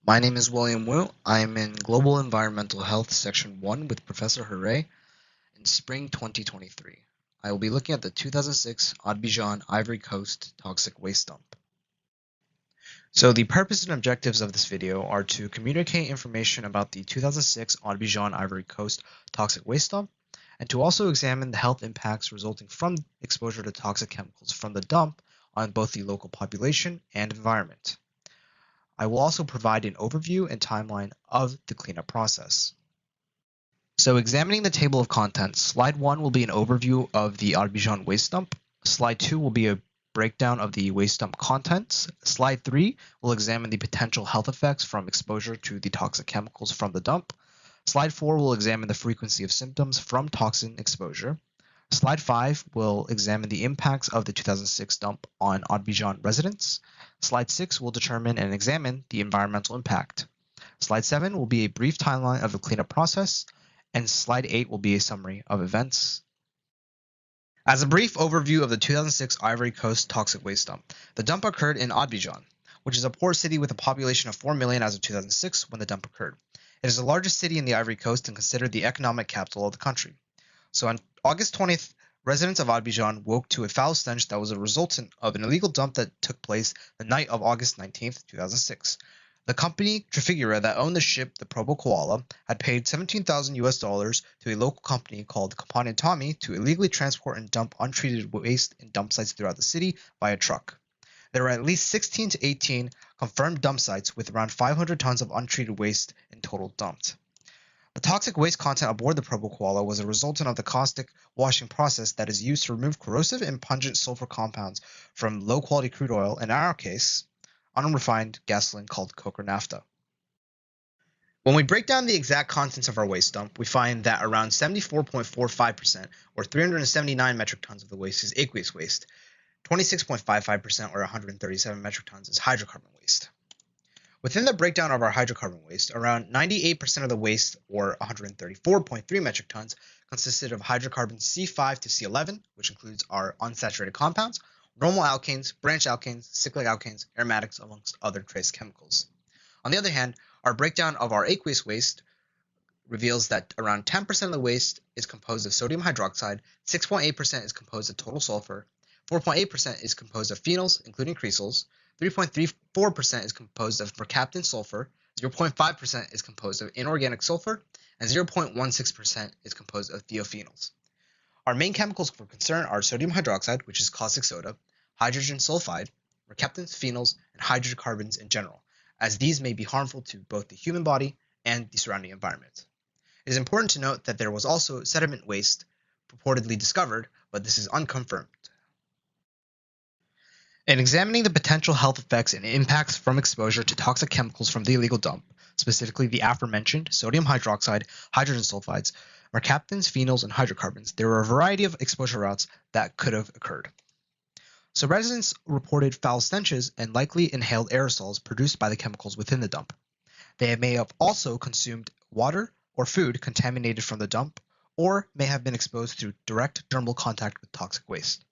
My name is William Wu. I am in Global Environmental Health Section 1 with Professor Hooray in spring 2023. I will be looking at the 2006 Abidjan, Ivory Coast toxic waste dump. So the purpose and objectives of this video are to communicate information about the 2006 Abidjan, Ivory Coast toxic waste dump, and to also examine the health impacts resulting from exposure to toxic chemicals from the dump on both the local population and environment. I will also provide an overview and timeline of the cleanup process. So examining the table of contents, slide 1 will be an overview of the Abidjan waste dump. Slide 2 will be a breakdown of the waste dump contents. Slide 3 will examine the potential health effects from exposure to the toxic chemicals from the dump. Slide 4 will examine the frequency of symptoms from toxin exposure. Slide 5 will examine the impacts of the 2006 dump on Abidjan residents. Slide 6 will determine and examine the environmental impact. Slide 7 will be a brief timeline of the cleanup process, and Slide 8 will be a summary of events. As a brief overview of the 2006 Ivory Coast toxic waste dump, the dump occurred in Abidjan, which is a port city with a population of 4 million as of 2006 when the dump occurred. It is the largest city in the Ivory Coast and considered the economic capital of the country. So on August 20th, residents of Abidjan woke to a foul stench that was a resultant of an illegal dump that took place the night of August 19th, 2006. The company Trafigura that owned the ship, the Probo Koala, had paid $17,000 to a local company called Compagnie Tommy to illegally transport and dump untreated waste in dump sites throughout the city by truck. There were at least 16 to 18 confirmed dump sites with around 500 tons of untreated waste in total dumped. The toxic waste content aboard the Probo Koala was a resultant of the caustic washing process that is used to remove corrosive and pungent sulfur compounds from low-quality crude oil, in our case, unrefined gasoline called coke or naphtha. When we break down the exact contents of our waste dump, we find that around 74.45%, or 379 metric tons of the waste, is aqueous waste. 26.55%, or 137 metric tons, is hydrocarbon waste. Within the breakdown of our hydrocarbon waste, around 98% of the waste, or 134.3 metric tons, consisted of hydrocarbons C5 to C11, which includes our unsaturated compounds, normal alkanes, branch alkanes, cyclic alkanes, aromatics, amongst other trace chemicals. On the other hand, our breakdown of our aqueous waste reveals that around 10% of the waste is composed of sodium hydroxide, 6.8% is composed of total sulfur, 4.8% is composed of phenols, including cresols, 3.34% is composed of mercaptan sulfur, 0.5% is composed of inorganic sulfur, and 0.16% is composed of thiophenols. Our main chemicals for concern are sodium hydroxide, which is caustic soda, hydrogen sulfide, mercaptans, phenols, and hydrocarbons in general, as these may be harmful to both the human body and the surrounding environment. It is important to note that there was also sediment waste purportedly discovered, but this is unconfirmed. In examining the potential health effects and impacts from exposure to toxic chemicals from the illegal dump, specifically the aforementioned sodium hydroxide, hydrogen sulfides, mercaptans, phenols, and hydrocarbons, there were a variety of exposure routes that could have occurred. So residents reported foul stenches and likely inhaled aerosols produced by the chemicals within the dump. They may have also consumed water or food contaminated from the dump, or may have been exposed through direct dermal contact with toxic waste.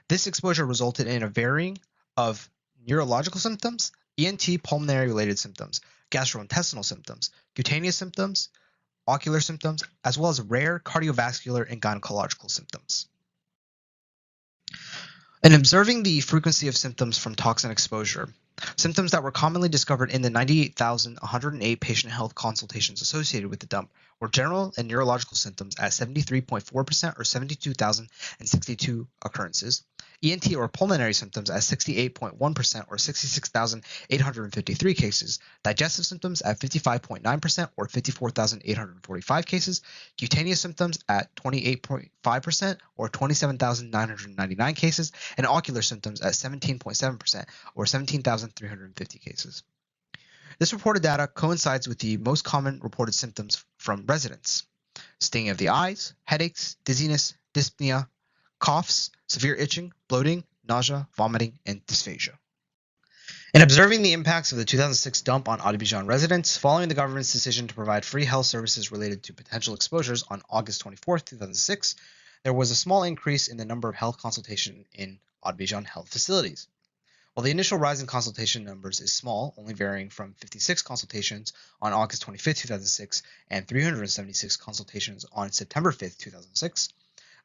This exposure resulted in a varying of neurological symptoms, ENT pulmonary-related symptoms, gastrointestinal symptoms, cutaneous symptoms, ocular symptoms, as well as rare cardiovascular and gynecological symptoms. In observing the frequency of symptoms from toxin exposure, symptoms that were commonly discovered in the 98,108 patient health consultations associated with the dump were general and neurological symptoms at 73.4% or 72,062 occurrences, ENT or pulmonary symptoms at 68.1% or 66,853 cases, digestive symptoms at 55.9% or 54,845 cases, cutaneous symptoms at 28.5% or 27,999 cases, and ocular symptoms at 17.7% or 17,350 cases. This reported data coincides with the most common reported symptoms from residents: stinging of the eyes, headaches, dizziness, dyspnea, coughs, severe itching, bloating, nausea, vomiting, and dysphagia. In observing the impacts of the 2006 dump on Abidjan residents, following the government's decision to provide free health services related to potential exposures on August 24, 2006, there was a small increase in the number of health consultations in Abidjan health facilities. While the initial rise in consultation numbers is small, only varying from 56 consultations on August 25, 2006, and 376 consultations on September 5, 2006,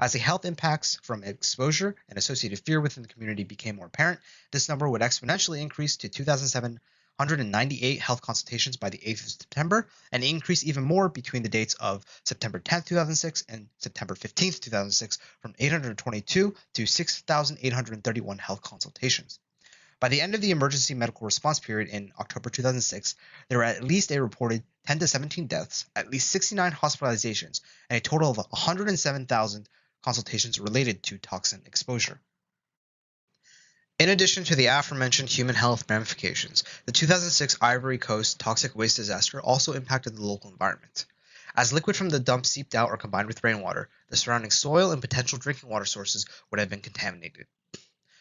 as the health impacts from exposure and associated fear within the community became more apparent, this number would exponentially increase to 2,798 health consultations by the 8th of September, and increase even more between the dates of September 10th, 2006 and September 15th, 2006, from 822 to 6,831 health consultations. By the end of the emergency medical response period in October 2006, there were at least a reported 10 to 17 deaths, at least 69 hospitalizations, and a total of 107,000 consultations related to toxin exposure. In addition to the aforementioned human health ramifications, the 2006 Ivory Coast toxic waste disaster also impacted the local environment. As liquid from the dump seeped out or combined with rainwater, the surrounding soil and potential drinking water sources would have been contaminated.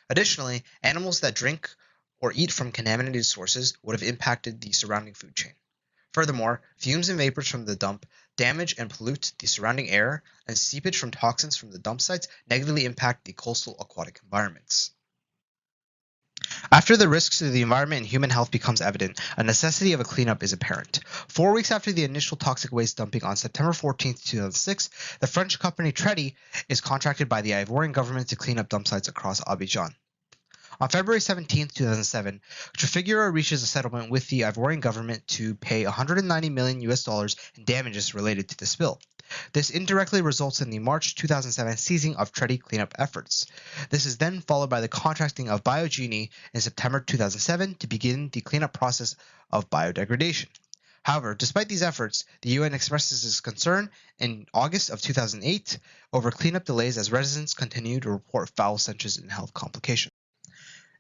Additionally, animals that drink or eat from contaminated sources would have impacted the surrounding food chain. Furthermore, fumes and vapors from the dump damage and pollute the surrounding air, and seepage from toxins from the dump sites negatively impact the coastal aquatic environments. After the risks to the environment and human health becomes evident, a necessity of a cleanup is apparent. 4 weeks after the initial toxic waste dumping on September 14, 2006, the French company Tredi is contracted by the Ivorian government to clean up dump sites across Abidjan. On February 17, 2007, Trafigura reaches a settlement with the Ivorian government to pay $190 million in damages related to the spill. This indirectly results in the March 2007 ceasing of Tredi cleanup efforts. This is then followed by the contracting of Biogenie in September 2007 to begin the cleanup process of biodegradation. However, despite these efforts, the UN expresses its concern in August of 2008 over cleanup delays as residents continue to report foul stenches and health complications.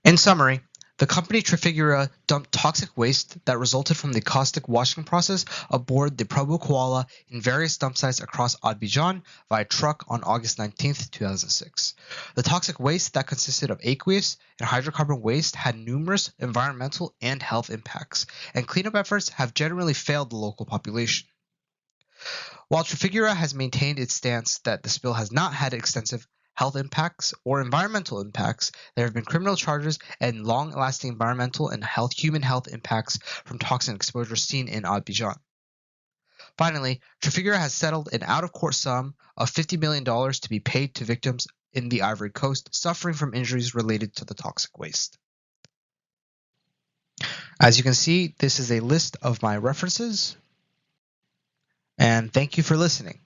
In summary, the company Trafigura dumped toxic waste that resulted from the caustic washing process aboard the Probo Koala in various dump sites across Abidjan via truck on August 19, 2006. The toxic waste that consisted of aqueous and hydrocarbon waste had numerous environmental and health impacts, and cleanup efforts have generally failed the local population. While Trafigura has maintained its stance that the spill has not had extensive health impacts or environmental impacts, there have been criminal charges and long-lasting environmental and human health impacts from toxin exposure seen in Abidjan. Finally, Trafigura has settled an out-of-court sum of $50 million to be paid to victims in the Ivory Coast suffering from injuries related to the toxic waste. As you can see, this is a list of my references, and thank you for listening.